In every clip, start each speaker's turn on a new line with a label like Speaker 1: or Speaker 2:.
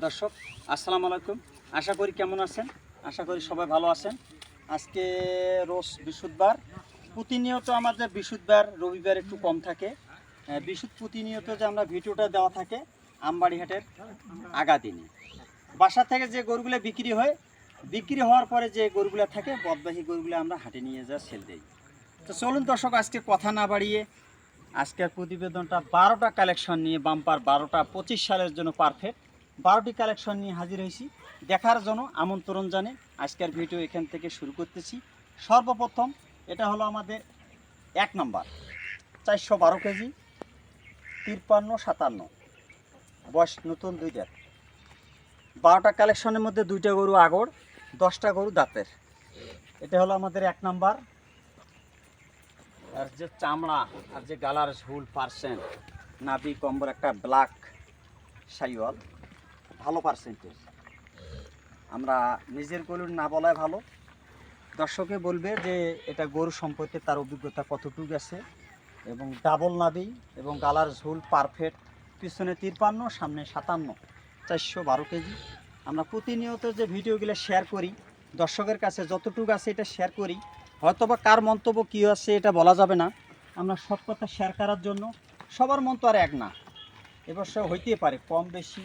Speaker 1: দর্শক আসসালামু আলাইকুম। আশা করি কেমন আছেন, আশা করি সবাই ভালো আছেন। আজকে রোজ বৃহস্পতিবার, প্রতিনিয়ত আমাদের বৃহস্পতিবার রবিবার একটু কম থাকে। প্রতিনিয়ত যে আমরা ভিডিওটা দেওয়া থাকে আমবাড়িহাটের আগা দিনে বাসা থেকে যে গরুগুলো বিক্রি হওয়ার পরে যে গরুগুলো থাকে বদবাহী গরুগুলো আমরা হাটে নিয়ে যা সেল দিই। তো চলুন দর্শক, আজকে কথা না বাড়িয়ে আজকের প্রতিবেদনটা 12টা কালেকশন নিয়ে, বাম্পার 12টা 25 সালের জন্য পারফেক্ট 12টি কালেকশন নিয়ে হাজির হয়েছি। দেখার জন্য আমন্ত্রণ জানে আজকের ভিডিও এখান থেকে শুরু করতেছি। সর্বপ্রথম এটা হলো আমাদের 1 নম্বর 412 কেজি 53-57 বয়স নতুন 2 দাঁত। 12টা কালেকশনের মধ্যে 2টা গরু আগর, 10টা গরু দাঁতের। এটা হলো আমাদের 1 নম্বর। আর যে চামড়া আর যে গালার ঝুল পার্সেন্ট, নাভি কম্বল একটা ব্ল্যাক শাইওয়াল, ভালো পার্সেন্টেজ। আমরা নিজের গরুর না বলায় ভালো, দর্শকে বলবে যে এটা গরু সম্পর্কে তার অভিজ্ঞতা কতটুকু আছে। এবং ডাবল নাভি এবং গালার ঝুল পারফেক্ট, পিছনে 53 সামনে 57, 412 কেজি। আমরা প্রতিনিয়ত যে ভিডিওগুলো শেয়ার করি দর্শকের কাছে যতটুকু আছে এটা শেয়ার করি। হয়তোবা কার মন্তব্য কী আছে এটা বলা যাবে না। আমরা সব কথা শেয়ার করার জন্য, সবার মন তো আর এক না, এবার সে হইতে পারে কম বেশি,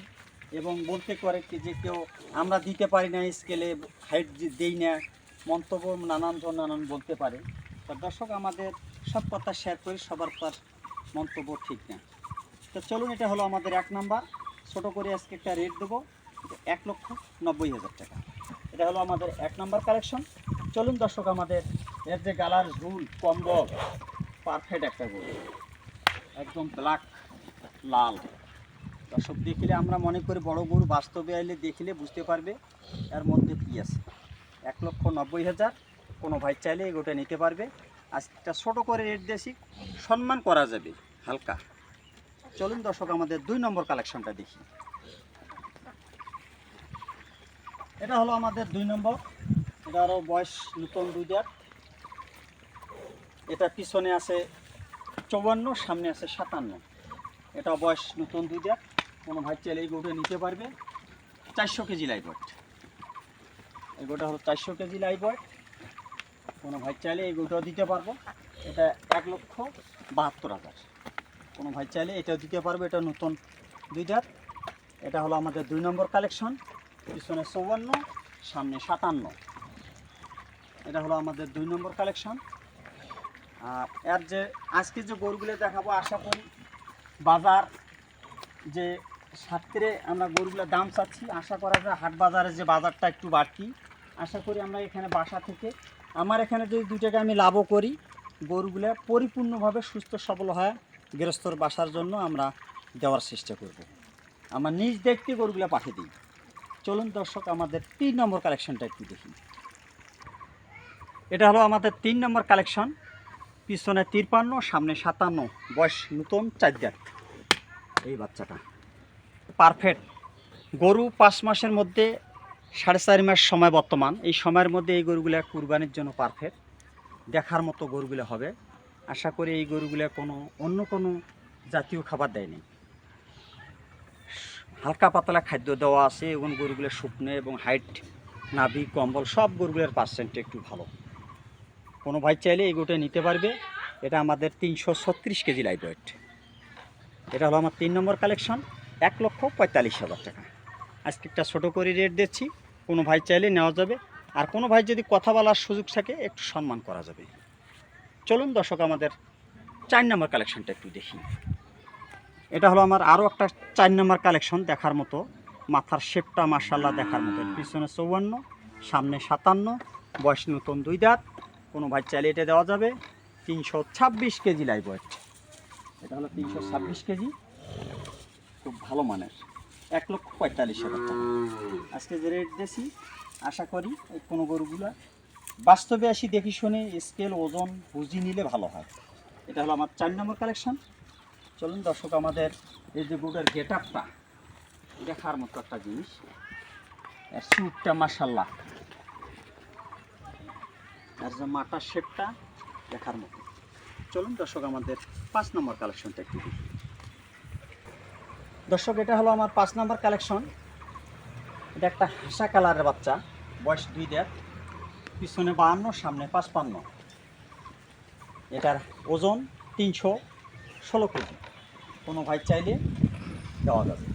Speaker 1: এবং বলতে পারে কি যে কেউ আমরা দিতে পারি না, স্কেলে হাইট দেই না, মন্তব্য নানান বলতে পারে। তো দর্শক, আমাদের সব কথা শেয়ার করি, সবার তার মন্তব্য ঠিক না। তো চলুন, এটা হলো আমাদের 1 নাম্বার। ছোটো করে আজকে একটা রেট দেবো 1,90,000 টাকা। এটা হলো আমাদের 1 নাম্বার কালেকশন। চলুন দর্শক, আমাদের এর যে গালার ঝুল কম্বল পারফেক্ট একটা গরু, একদম ব্ল্যাক লাল। দর্শক দেখলে আমরা মনে করি বড় গরু, বাস্তবে আইলে দেখলে বুঝতে পারবে এর মধ্যে কী আছে। 1,90,000। কোনো ভাই চাইলে এই গোটা নিতে পারবে। আজটা ছোটো করে রেট দিয়েছি, সম্মান করা যাবে হালকা। চলুন দর্শক, আমাদের 2 নম্বর কালেকশনটা দেখি। এটা হলো আমাদের 2 নম্বর। এটারও বয়স নতুন 2 দাঁত। এটা পিছনে আছে 54, সামনে আছে 57। এটা বয়স নতুন 2 দাঁত। কোনো ভাই চাইলে এই গরুটা নিতে পারবে। 400 কেজি লাইভ ওয়েট। এই গরুটা হলো 400 কেজি লাইভ ওয়েট। কোনো ভাই চাইলে এই গরুটাও দিতে পারবো। এটা 1,72,000। কোনো ভাই চাইলে এটাও দিতে পারবে। এটা নতুন 2 দাঁত। এটা হলো আমাদের 2 নম্বর কালেকশন। পিছনে 54, সামনে 57। এটা হলো আমাদের 2 নম্বর কালেকশন। আর এর যে আজকে যে গরুগুলো দেখাবো, আশা করি বাজার যে সাতরে আমরা গরুগুলোর দাম চাচ্ছি, আশা করা যায় হাট বাজারে যে বাজারটা একটু বাড়তি। আশা করি আমরা এখানে বাসা থেকে, আমার এখানে যদি 2 টাকা আমি লাভও করি, গরুগুলো পরিপূর্ণভাবে সুস্থ সবল হয় গৃহস্থর বাসার জন্য আমরা দেওয়ার চেষ্টা করব। আমরা নিজ দেখতে গরুগুলো পাঠিয়ে দিই। চলুন দর্শক, আমাদের 3 নম্বর কালেকশনটা একটু দেখি। এটা হলো আমাদের 3 নম্বর কালেকশন। পিছনে 53, সামনে 57, বয়স নতুন 4 দাঁত। এই বাচ্চাটা পারফেক্ট গরু, 5 মাসের মধ্যে 4.5 মাস সময় বর্তমান। এই সময়ের মধ্যে এই গরুগুলো কুরবানির জন্য পারফেক্ট, দেখার মতো গরুগুলো হবে। আশা করি এই গরুগুলো অন্য কোনো জাতীয় খাবার দেয়নি, হালকা পাতলা খাদ্য দেওয়া আছে, এবং গরুগুলো শুকনো এবং হাইট, নাভি কম্বল সব গরুগুলোর পার্সেন্ট একটু ভালো। কোনো ভাই চাইলে এই গরুটা নিতে পারবে। এটা আমাদের 336 কেজি লাইভ ওয়েট। এটা হলো আমার 3 নম্বর কালেকশন। 1,45,000 টাকা। আজকে একটা ছোটো করে রেট দিচ্ছি, কোনো ভাই চাইলে নেওয়া যাবে। আর কোনো ভাই যদি কথা বলার সুযোগ থাকে একটু সম্মান করা যাবে। চলুন দর্শক, আমাদের 4 নম্বর কালেকশনটা একটু দেখি। এটা হলো আমার আরও একটা 4 নম্বর কালেকশন, দেখার মতো। মাথার শেপটা মাশাআল্লাহ দেখার মতো। পিছনে 54, সামনে 57, বয়স নতুন 2 দাঁত। কোনো ভাই চাইলে এটা দেওয়া যাবে। 326 কেজি লাইভ ওয়েট। এটা হলো 326 কেজি, খুব ভালো মানের। 1,45,000 টাকা। আজকে যে রেট দিয়েছি, আশা করি এই কোনো গরুগুলো বাস্তবে আসি দেখি শুনে স্কেল ওজন বুঝি নিলে ভালো হয়। এটা হলো আমার 4 নম্বর কালেকশন। চলুন দর্শক, আমাদের এই যে গরুটার গেট আপটা দেখার মতো একটা জিনিস। এর চুটটা মাশাআল্লাহ, আর যে মাথার শেপটা দেখার মতো। চলুন দর্শক, আমাদের 5 নম্বর কালেকশনটা একটু দেখি। দর্শক, এটা হলো আমার 5 নম্বর কালেকশন। এটা একটা হাসা কালারের বাচ্চা, বয়স 2 দাঁত, পিছনে 52, সামনে 55। এটার ওজন 316 কেজি। কোনো ভাই চাইলে দেওয়া যাবে।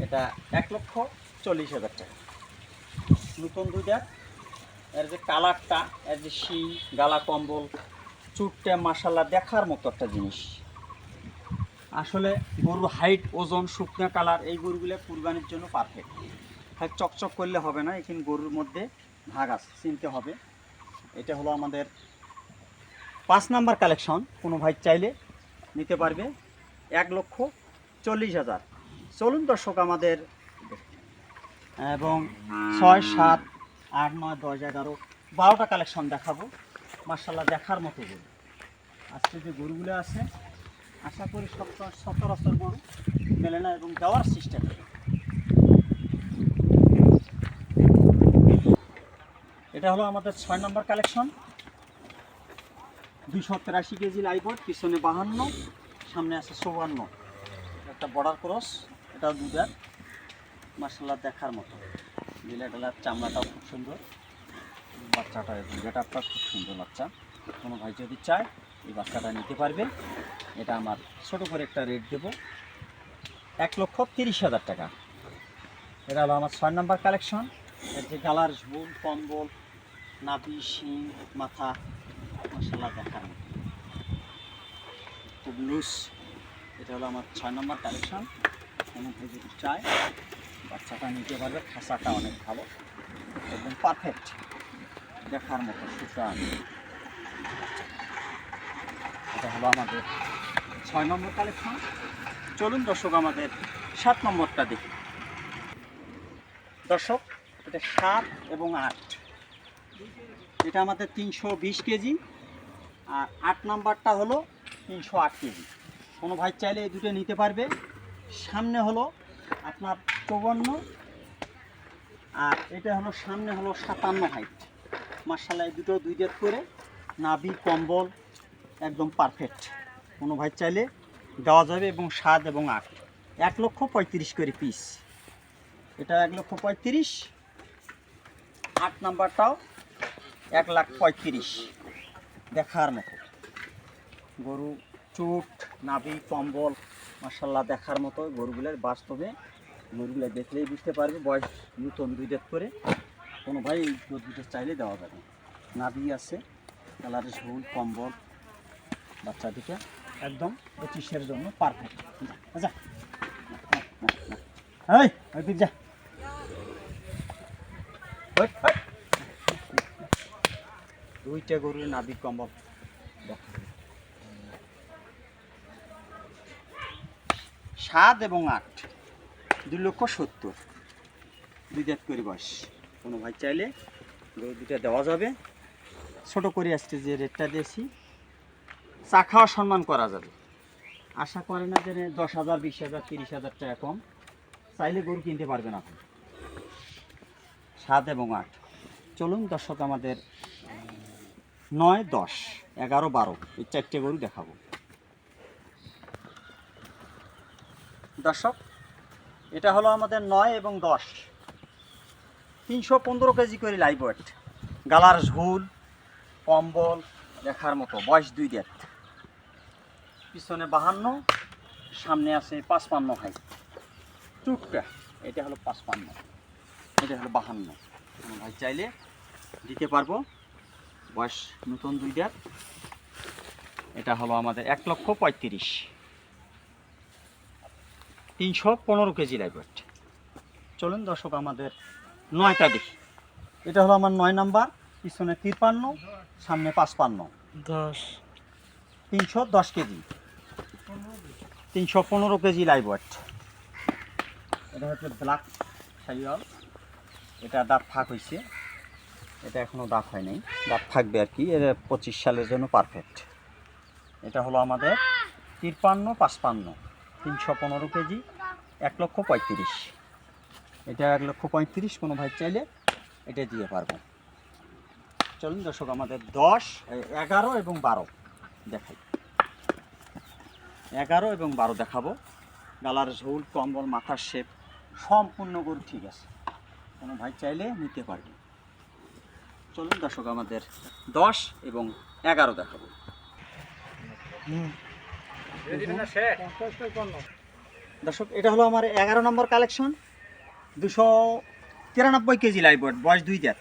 Speaker 1: এটা 1,40,000 টাকা। নতুন 2 দাঁত। এর যে কালারটা, এর যে শিং, গালা কম্বল, চুটটা মাশাআল্লাহ দেখার মতো একটা জিনিস। আসলে গরুর হাইট, ওজন, শুকনা কালার, এই গরুগুলো কুরবানির জন্য পারফেক্ট। হ্যাঁ, চকচক করলে হবে না, এখানে গরুর মধ্যে ভাগ আছে, চিনতে হবে। এটা হলো আমাদের 5 নাম্বার কালেকশন। কোনো ভাই চাইলে নিতে পারবে 1,40,000। চলুন দর্শক আমাদের এবং 6, 7, 8, 9, 10, 11, 12টা কালেকশন দেখাবো। মাশাআল্লাহ দেখার মতো গরু। আজকে যে গরুগুলো আছে আশা করি সচরাচর গরু মেলে না এবং দেওয়ার সিস্টেম। এটা হলো আমাদের 6 নম্বর কালেকশন। 283 কেজি লাইভট, পিছনে 52, সামনে আছে 54। একটা বর্ডার ক্রস, এটাও 2 দাঁত। মাশাআল্লাহ দেখার মতো। বিলাটালার চামড়াটাও খুব সুন্দর, বাচ্চাটা গেটআপটা খুব সুন্দর বাচ্চা। কোনো ভাই যদি চায় এই বাচ্চাটা নিতে পারবে। এটা আমার ছোটো করে একটা রেট দেবো, 1,30,000 টাকা। এটা হলো আমার 6 নম্বর কালেকশন। এর যে গালার ঝুল, কম্বল, নাভি, শিং, মাথা, মাশাআল্লাহ দেখার মতো, খুব লুজ। এটা হলো আমার 6 নম্বর কালেকশন। কোনো ভাই যদি চায় বাচ্চাটা নিতে পারবে। খাসাটা অনেক ভালো, একদম পারফেক্ট, দেখার মতো সুতান। এটা হলো আমাদের 6 নম্বর কালেকশন। চলুন দর্শক আমাদের 7 নম্বরটা দেখি। দর্শক, এটা 7 এবং 8। এটা আমাদের 320 কেজি, আর 8 নাম্বারটা হলো 308 কেজি। কোনো ভাই চাইলে এই দুটো নিতে পারবে। সামনে হলো আপনার 54, আর এটা হলো সামনে হলো 57 হাইট। মাশাআল্লাহ এই দুটো 2 দাঁত করে, নাভি, কম্বল একদম পারফেক্ট। কোনো ভাই চাইলে দেওয়া যাবে। এবং 7 এবং 8, 1,35,000 করে পিস। এটা 1,35,000। 8 নাম্বারটাও 1,35,000। দেখার মতো গরু, চুট, নাভি, কম্বল মাশাআল্লাহ দেখার মতো। গরুগুলোর বাস্তবে গরুগুলো দেখলেই বুঝতে পারবে। বয়স নতুন 2 দাঁত করে। কোনো ভাই এই দুটো চাইলে দেওয়া যাবে। নাভি আছে, কালারের ঝুল, কম্বল, বাচ্চা দুটো একদম 25-এর জন্য পারফেক্ট। যা যা, দুইটা গরুর নাভি, কম্বল দেখা। 7 এবং 8, 2,70,000, 2 দাঁত করে বয়স। কোনো ভাই চাইলে গরু দুটা দেওয়া যাবে। ছোটো করে আজকে যে রেটটা দিয়েছি, চা খাওয়া সম্মান করা যাবে। আশা করে না যে 10,000, 20,000, 30,000 টাকা কম চাইলে গরু কিনতে পারবেন আপনি। 7 এবং 8। চলুন দর্শক আমাদের 9, 10, 11, 12 এই 4টে গরু দেখাবো। দর্শক, এটা হলো আমাদের 9 এবং 10, 315 কেজি করে লাইভ ওয়েট। গালার ঝুল, কম্বল দেখার মতো, বয়স 2 দাঁত, পিছনে 52, সামনে আছে 55 হাইট। টুকটা এটা হলো 55, এটা হলো 52। ভাই চাইলে দিতে পারবো। বয়স নতুন 2 দাঁত। এটা হলো আমাদের 1,35,000, 315 কেজি লাইভ ওয়েট। চলুন দর্শক আমাদের 9টা দেখি। এটা হলো আমার 9 নাম্বার, পিছনে 53, সামনে 55, 310 কেজি, 315 কেজি লাইভ ওয়েট। এটা হচ্ছে ব্ল্যাক শাহিওয়াল। এটা দাঁত ফাঁক হয়েছে, এটা এখনও দাঁত হয় নাই, দাঁত থাকবে আর কি। এটা 25 সালের জন্য পারফেক্ট। এটা হলো আমাদের 53, 55, 315 কেজি, 1,35,000। এটা 1,35,000। কোনো ভাই চাইলে এটা দিয়ে পারবো। চলুন দর্শক আমাদের 10, 11 এবং 12 দেখাই। 11 এবং 12 দেখাবো। গালার ঝোল, কম্বল, মাথার শেপ সম্পূর্ণ গরু ঠিক আছে, কোনো ভাই চাইলে নিতে পারবে। চলুন দর্শক আমাদের 10 এবং 11 দেখাবো। দর্শক এটা হলো আমার 11 নম্বর কালেকশন, 293 কেজি লাইভ ওয়েট, বয়স 2 দাঁত।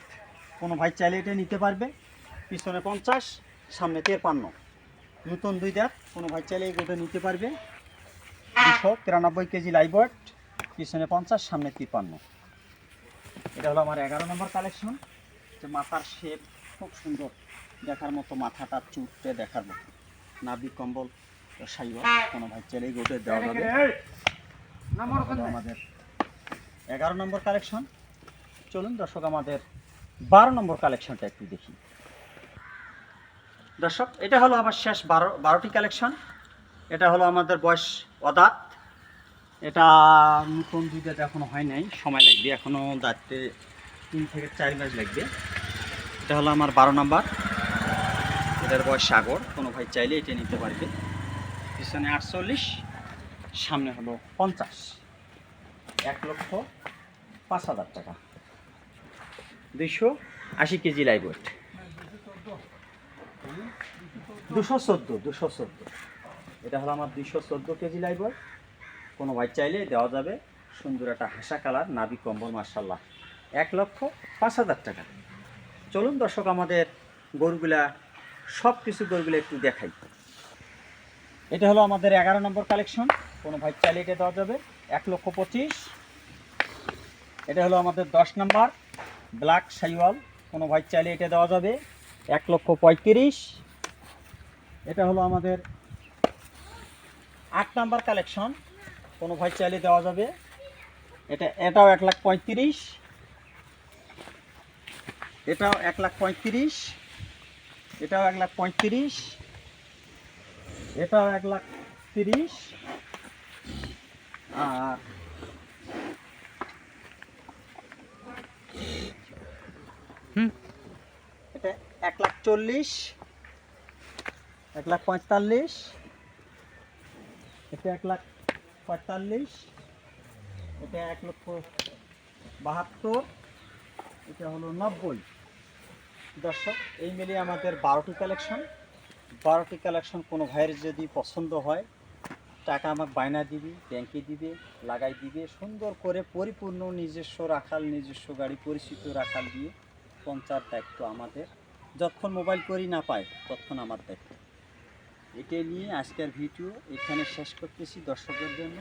Speaker 1: কোনো ভাই চাইলে এটা নিতে পারবে। পিছনে 50, সামনে 53, নতুন 2 দাঁত। কোনো ভাই চাইলে এই গরুটা নিতে পারবে। 293 কেজি লাইভ ওয়েট, পিছনে 50, সামনে 53। এটা হলো আমার 11 নম্বর কালেকশন। যে মাথার শেপ খুব সুন্দর, দেখার মতো, মাথাটা চুটে দেখার মতো, নাভি কম্বল সাইওয়াল। কোনো ভাই চাইলে এই গরুটা দেওয়া যাবে। আমাদের 11 নম্বর কালেকশন। চলুন দর্শক আমাদের 12 নম্বর কালেকশনটা একটু দেখি। দর্শক এটা হলো আমার শেষ 12টি কালেকশন। এটা হলো আমাদের বয়স অদাঁত। এটা নতুন 2 দাঁত এখনো হয় নাই, সময় লাগবে, এখনো দাঁতে 3 থেকে 4 মাস লাগবে। এটা হলো আমার 12 নম্বর। এটার বয়স সাগর। কোনো ভাই চাইলে এটা নিতে পারবে। পিছনে 48, সামনে হলো 50। 1,05,000 টাকা। 280 কেজি লাইভ ওয়েট। 214। এটা হলো আমার 214 কেজি লাইভ ওয়েট। কোনো ভাই চাইলে দেওয়া যাবে। সুন্দর একটা হাসা কালার, নাভি কম্বল, মার্শাল্লাহ। 1,05,000 টাকা। চলুন দর্শক আমাদের গরুগুলা, সব কিছু গরুগুলো একটু দেখাই। এটা হলো আমাদের 11 নম্বর কালেকশন। কোনো ভাই চাইলে এটা দেওয়া যাবে। 1,25,000। এটা হলো আমাদের 10 নম্বর ব্ল্যাক সাইওয়াল। কোনো ভাই চাইলে এটা দেওয়া যাবে। 1,35,000। এটা হলো আমাদের 8 নম্বর কালেকশন। কোনো ভাই চাইলে দেওয়া যাবে। এটাও 1,35,000। এটাও 1,35,000। এটাও 1,35,000। এটাও 1,30,000। আর এটা 1,40,000। 1,45,000। এটা 1,45,000। এটা 1,72,000। এটা হলো 90। দর্শক এই মিলিয়ে আমাদের 12টি কালেকশন। 12টি কালেকশন কোনো ভাইয়ের যদি পছন্দ হয়, টাকা আমাকে বায়না দিবি, ব্যাংকে দিবে, লাগাই দিবে, সুন্দর করে পরিপূর্ণ নিজস্ব রাখাল, নিজস্ব গাড়ি, পরিচিত রাখাল দিয়ে পৌঁছার দায়িত্ব আমাদের। যতক্ষণ মোবাইল করি না পাই ততক্ষণ আমার দায়িত্ব। এটাই নিয়ে আজকের ভিডিও এখানে শেষ করতেছি দর্শকদের জন্য।